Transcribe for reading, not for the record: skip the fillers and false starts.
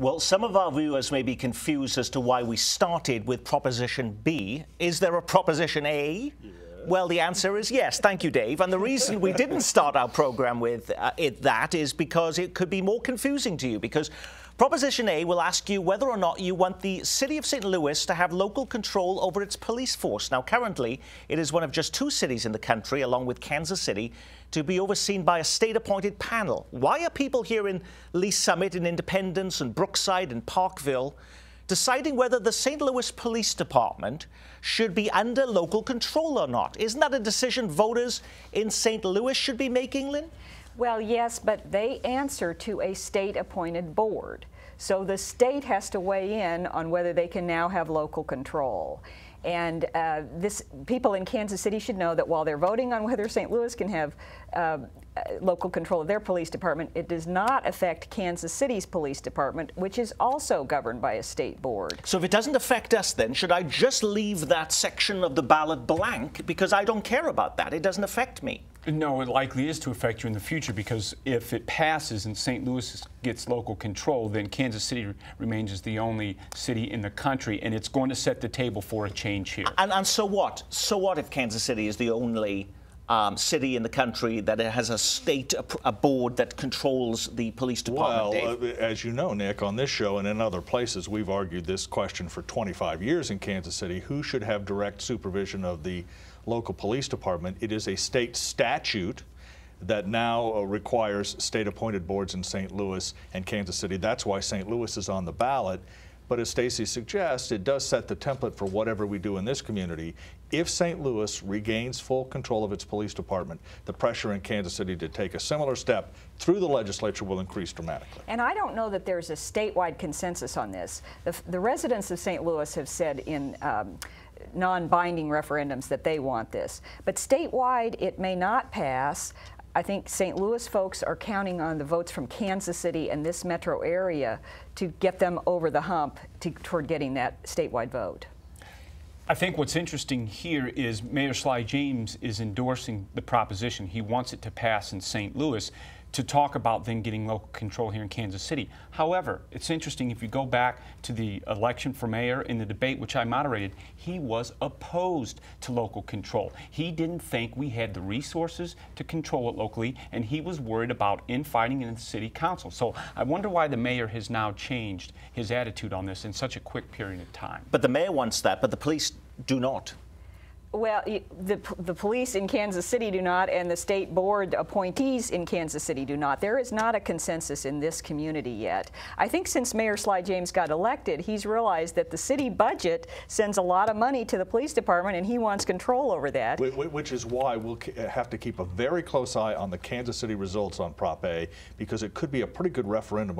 Well, some of our viewers may be confused as to why we started with Proposition B. Is there a Proposition A? Yeah. Well, the answer is yes. Thank you, Dave. And the reason we didn't start our program with that is because it could be more confusing to you, because Proposition A will ask you whether or not you want the City of St. Louis to have local control over its police force. Now, currently, it is one of just 2 cities in the country, along with Kansas City, to be overseen by a state-appointed panel. Why are people here in Lee Summit, in Independence, and Brookside, and Parkville deciding whether the St. Louis Police Department should be under local control or not? Isn't that a decision voters in St. Louis should be making, Lynn? Well, yes, but they answer to a state-appointed board. So the state has to weigh in on whether they can now have local control. And people in Kansas City should know that while they're voting on whether St. Louis can have local control of their police department, it does not affect Kansas City's police department, which is also governed by a state board. So if it doesn't affect us, then should I just leave that section of the ballot blank because I don't care about that? It doesn't affect me. No, it likely is to affect you in the future, because if it passes and St. Louis gets local control, then Kansas City remains as the only city in the country, and it's going to set the table for a change here. And so what? So what if Kansas City is the only city in the country that has a board that controls the police department? Well, as you know, Nick, on this show and in other places, we've argued this question for 25 years in Kansas City. Who should have direct supervision of the local police department? It is a state statute that now requires state-appointed boards in St. Louis and Kansas City. That's why St. Louis is on the ballot. But as Stacey suggests, it does set the template for whatever we do in this community. If St. Louis regains full control of its police department, the pressure in Kansas City to take a similar step through the legislature will increase dramatically. And I don't know that there's a statewide consensus on this. The residents of St. Louis have said in non-binding referendums that they want this. But statewide, it may not pass. I think St. Louis folks are counting on the votes from Kansas City and this metro area to get them over the hump toward getting that statewide vote. I think what's interesting here is Mayor Sly James is endorsing the proposition. He wants it to pass in St. Louis to talk about then getting local control here in Kansas City. However, it's interesting, if you go back to the election for mayor in the debate which I moderated, he was opposed to local control. He didn't think we had the resources to control it locally, and he was worried about infighting in the city council. So I wonder why the mayor has now changed his attitude on this in such a quick period of time. But the mayor wants that, but the police do not. Well, the police in Kansas City do not, and the state board appointees in Kansas City do not. There is not a consensus in this community yet. I think since Mayor Sly James got elected, he's realized that the city budget sends a lot of money to the police department, and he wants control over that. Which is why we'll have to keep a very close eye on the Kansas City results on Prop A, because it could be a pretty good referendum